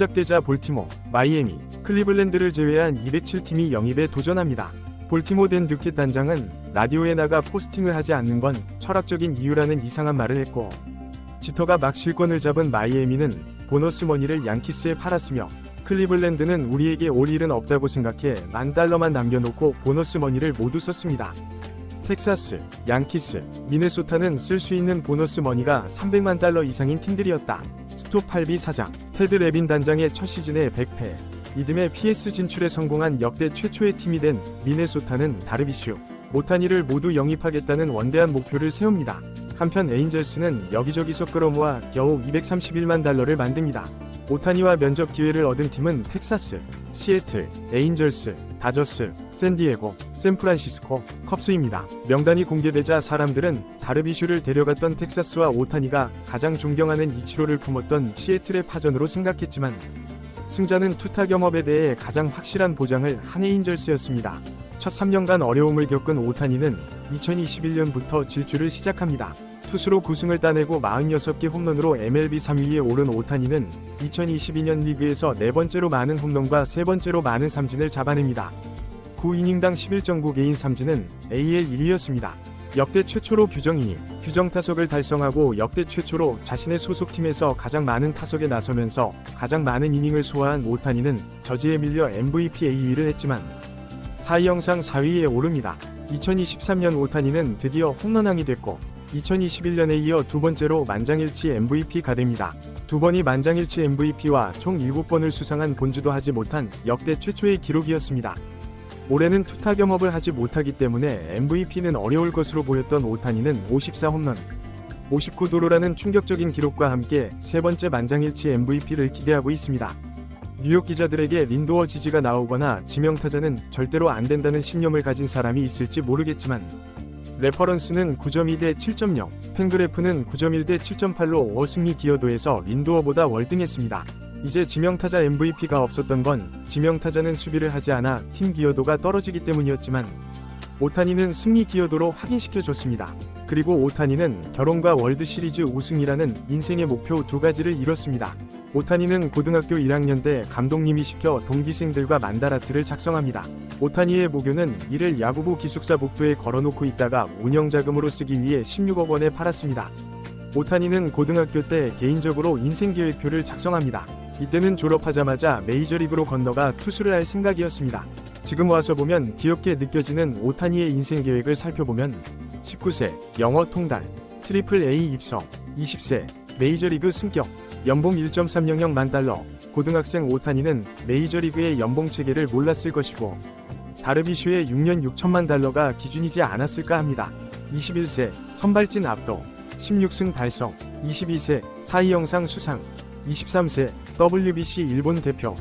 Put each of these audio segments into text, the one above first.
시작되자 볼티모, 마이애미, 클리블랜드를 제외한 207팀이 영입에 도전합니다. 볼티모 댄 듀켓 단장은 라디오에 나가 포스팅을 하지 않는 건 철학적인 이유라는 이상한 말을 했고, 지터가 막 실권을 잡은 마이애미는 보너스 머니를 양키스에 팔았으며, 클리블랜드는 우리에게 올 일은 없다고 생각해 $10,000만 남겨놓고 보너스 머니를 모두 썼습니다. 텍사스, 양키스, 미네소타는 쓸 수 있는 보너스 머니가 $300만 이상인 팀들이었다. 스톱 8비 사장, 테드 레빈 단장의 첫 시즌에 100패, 이듬해 PS 진출에 성공한 역대 최초의 팀이 된 미네소타는 다르비슈, 오타니를 모두 영입하겠다는 원대한 목표를 세웁니다. 한편 에인절스는 여기저기서 끌어모아 겨우 $231만 만듭니다. 오타니와 면접 기회를 얻은 팀은 텍사스, 시애틀, 에인절스, 다저스, 샌디에고, 샌프란시스코, 컵스입니다. 명단이 공개되자 사람들은 다르비슈를 데려갔던 텍사스와 오타니가 가장 존경하는 이치로를 품었던 시애틀의 파전으로 생각했지만, 승자는 투타 경험에 대해 가장 확실한 보장을 한 에인절스였습니다. 첫 3년간 어려움을 겪은 오타니는 2021년부터 질주를 시작합니다. 투수로 9승을 따내고 46개 홈런으로 MLB 3위에 오른 오타니는 2022년 리그에서 4번째로 많은 홈런과 3번째로 많은 삼진을 잡아냅니다. 9이닝당 11.9 개인 삼진은 AL 1위였습니다. 역대 최초로 규정이닝, 규정타석을 달성하고 역대 최초로 자신의 소속팀에서 가장 많은 타석에 나서면서 가장 많은 이닝을 소화한 오타니는 저지에 밀려 MVP A위를 했지만 사이 영상 4위에 오릅니다. 2023년 오타니는 드디어 홈런왕이 됐고 2021년에 이어 두 번째로 만장일치 MVP가 됩니다. 두 번이 만장일치 MVP와 총 7번을 수상한 본주도 하지 못한 역대 최초의 기록이었습니다. 올해는 투타 겸업을 하지 못하기 때문에 MVP는 어려울 것으로 보였던 오타니는 54홈런, 59도루라는 충격적인 기록과 함께 세 번째 만장일치 MVP를 기대하고 있습니다. 뉴욕 기자들에게 린도어 지지가 나오거나 지명타자는 절대로 안 된다는 신념을 가진 사람이 있을지 모르겠지만, 레퍼런스는 9.2 대 7.0, 팬그래프는 9.1 대 7.8로 어승리 기여도에서 린도어보다 월등했습니다. 이제 지명타자 MVP가 없었던 건 지명타자는 수비를 하지 않아 팀 기여도가 떨어지기 때문이었지만, 오타니는 승리 기여도로 확인시켜줬습니다. 그리고 오타니는 결혼과 월드시리즈 우승이라는 인생의 목표 두 가지를 이뤘습니다. 오타니는 고등학교 1학년 때 감독님이 시켜 동기생들과 만다라트를 작성합니다. 오타니의 모교는 이를 야구부 기숙사 복도에 걸어놓고 있다가 운영자금으로 쓰기 위해 16억 원에 팔았습니다. 오타니는 고등학교 때 개인적으로 인생계획표를 작성합니다. 이때는 졸업하자마자 메이저리그로 건너가 투수를 할 생각이었습니다. 지금 와서 보면 귀엽게 느껴지는 오타니의 인생계획을 살펴보면 19세 영어 통달, 트리플 A 입성, 20세 메이저리그 승격, 연봉 $1.300만, 고등학생 오타니는 메이저리그의 연봉 체계를 몰랐을 것이고 다르비슈의 6년 $6천만 기준이지 않았을까 합니다. 21세 선발진 압도, 16승 달성, 22세 사이 영상 수상, 23세 WBC 일본 대표,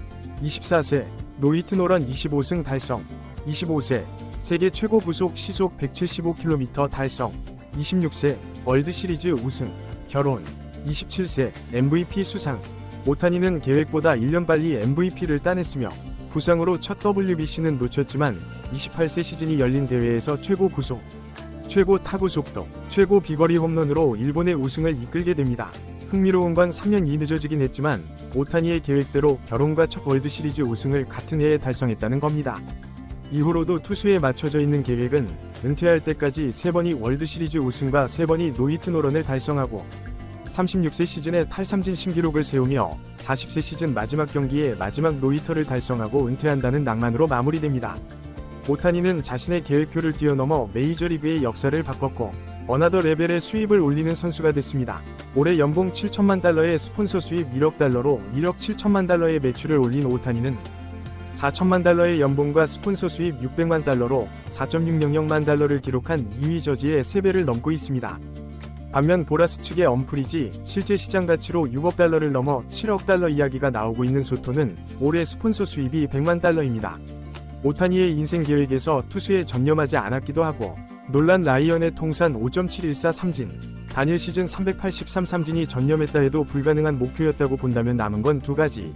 24세 노히트 노런 25승 달성, 25세 세계 최고 구속 시속 175km 달성, 26세 월드시리즈 우승, 결혼, 27세 MVP 수상. 오타니는 계획보다 1년 빨리 MVP를 따냈으며 부상으로 첫 WBC는 놓쳤지만 28세 시즌이 열린 대회에서 최고 구속, 최고 타구 속도, 최고 비거리 홈런으로 일본의 우승을 이끌게 됩니다. 흥미로운 건 3년이 늦어지긴 했지만 오타니의 계획대로 결혼과 첫 월드시리즈 우승을 같은 해에 달성했다는 겁니다. 이후로도 투수에 맞춰져 있는 계획은 은퇴할 때까지 3번이 월드시리즈 우승과 3번이 노히트 노런을 달성하고 36세 시즌에 탈삼진 신기록을 세우며 40세 시즌 마지막 경기에 마지막 노히터를 달성하고 은퇴한다는 낭만으로 마무리됩니다. 오타니는 자신의 계획표를 뛰어넘어 메이저리그의 역사를 바꿨고 어나더 레벨의 수입을 올리는 선수가 됐습니다. 올해 연봉 $7천만 스폰서 수입 $1억, 1억 7천만 매출을 올린 오타니는 $4천만 연봉과 스폰서 수입 $600만 $4.600만 기록한 2위 저지의 3배를 넘고 있습니다. 반면 보라스 측의 엄프리지 실제 시장 가치로 $6억 넘어 $7억 이야기가 나오고 있는 소토는 올해 스폰서 수입이 $100만 오타니의 인생 계획에서 투수에 전념하지 않았기도 하고 놀란 라이언의 통산 5.714 삼진, 단일 시즌 383 삼진이 전념했다 해도 불가능한 목표였다고 본다면 남은 건 두 가지.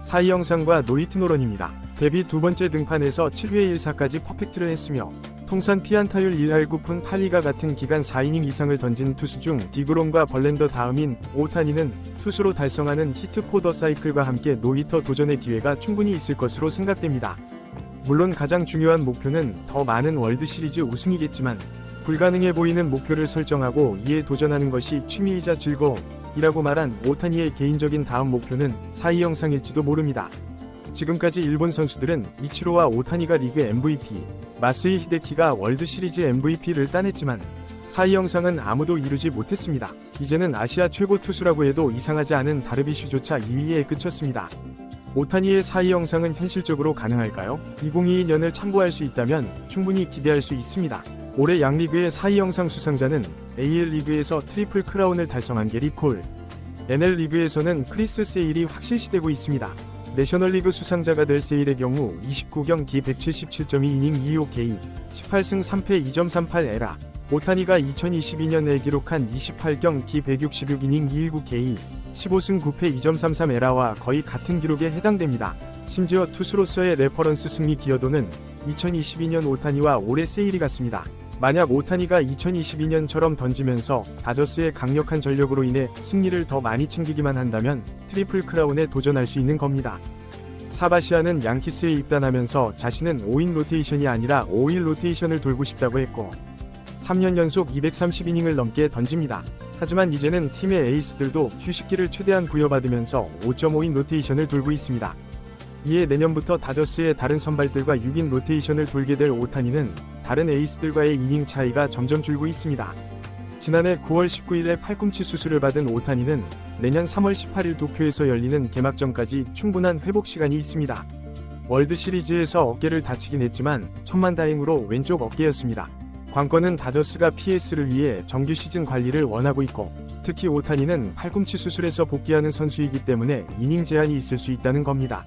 사이 영상과 노히트 노런입니다. 데뷔 두 번째 등판에서 7회 1사까지 퍼펙트를 했으며 통산 피안타율 1할 9푼 8리가 같은 기간 4이닝 이상을 던진 투수 중 디그롬과 벌렌더 다음인 오타니는 투수로 달성하는 히트 쿼터 사이클과 함께 노히터 도전의 기회가 충분히 있을 것으로 생각됩니다. 물론 가장 중요한 목표는 더 많은 월드시리즈 우승이겠지만 불가능해 보이는 목표를 설정하고 이에 도전하는 것이 취미이자 즐거움이라고 말한 오타니의 개인적인 다음 목표는 4위 영상일지도 모릅니다. 지금까지 일본 선수들은 이치로와 오타니가 리그 MVP, 마스이 히데키가 월드시리즈 MVP를 따냈지만 4위 영상은 아무도 이루지 못했습니다. 이제는 아시아 최고 투수라고 해도 이상하지 않은 다르비슈조차 2위에 그쳤습니다. 오타니의 4위 영상은 현실적으로 가능할까요? 2022년을 참고할 수 있다면 충분히 기대할 수 있습니다. 올해 양리그의 4위 영상 수상자는 AL리그에서 트리플 크라운을 달성한 게리 콜, NL리그에서는 크리스 세일이 확실시되고 있습니다. 내셔널리그 수상자가 될 세일의 경우 29경기 177.2이닝 2호 K, 18승 3패 2.38 에라, 오타니가 2022년에 기록한 28경기 166이닝 219 K, 15승 9패 2.33 에라와 거의 같은 기록에 해당됩니다. 심지어 투수로서의 레퍼런스 승리 기여도는 2022년 오타니와 올해 세일이 같습니다. 만약 오타니가 2022년처럼 던지면서 다저스의 강력한 전력으로 인해 승리를 더 많이 챙기기만 한다면 트리플 크라운에 도전할 수 있는 겁니다. 사바시아는 양키스에 입단하면서 자신은 5인 로테이션이 아니라 5일 로테이션을 돌고 싶다고 했고 3년 연속 230이닝을 넘게 던집니다. 하지만 이제는 팀의 에이스들도 휴식기를 최대한 부여받으면서 5.5인 로테이션을 돌고 있습니다. 이에 내년부터 다저스의 다른 선발들과 6인 로테이션을 돌게 될 오타니는 다른 에이스들과의 이닝 차이가 점점 줄고 있습니다. 지난해 9월 19일에 팔꿈치 수술을 받은 오타니는 내년 3월 18일 도쿄에서 열리는 개막전까지 충분한 회복 시간이 있습니다. 월드시리즈에서 어깨를 다치긴 했지만 천만다행으로 왼쪽 어깨였습니다. 관건은 다저스가 PS를 위해 정규 시즌 관리를 원하고 있고 특히 오타니는 팔꿈치 수술에서 복귀하는 선수이기 때문에 이닝 제한이 있을 수 있다는 겁니다.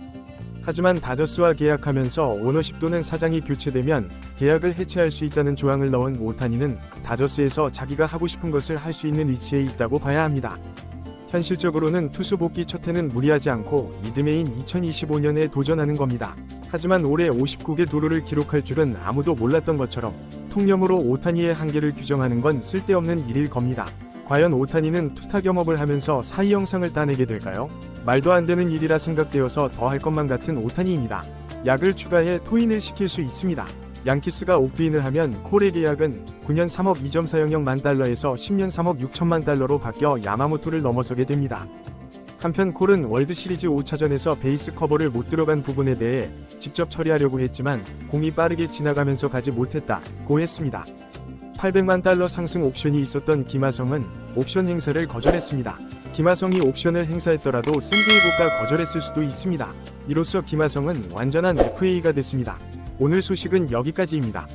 하지만 다저스와 계약하면서 오너십 또는 사장이 교체되면 계약을 해체할 수 있다는 조항을 넣은 오타니는 다저스에서 자기가 하고 싶은 것을 할 수 있는 위치에 있다고 봐야 합니다. 현실적으로는 투수 복귀 첫 해는 무리하지 않고 이듬해인 2025년에 도전하는 겁니다. 하지만 올해 59개 도루를 기록할 줄은 아무도 몰랐던 것처럼 통념으로 오타니의 한계를 규정하는 건 쓸데없는 일일 겁니다. 과연 오타니는 투타 겸업을 하면서 4위 영상을 따내게 될까요? 말도 안 되는 일이라 생각되어서 더 할 것만 같은 오타니입니다. 약을 추가해 토인을 시킬 수 있습니다. 양키스가 옵트인을 하면 콜의 계약은 9년 3억 2.400만 달러에서 10년 3억 6천만 달러로 바뀌어 야마모토를 넘어서게 됩니다. 한편 콜은 월드시리즈 5차전에서 베이스 커버를 못 들어간 부분에 대해 직접 처리하려고 했지만 공이 빠르게 지나가면서 가지 못했다고 했습니다. 800만 달러 상승 옵션이 있었던 김하성은 옵션 행사를 거절했습니다. 김하성이 옵션을 행사했더라도 샌디에고가 거절했을 수도 있습니다. 이로써 김하성은 완전한 FA가 됐습니다. 오늘 소식은 여기까지입니다.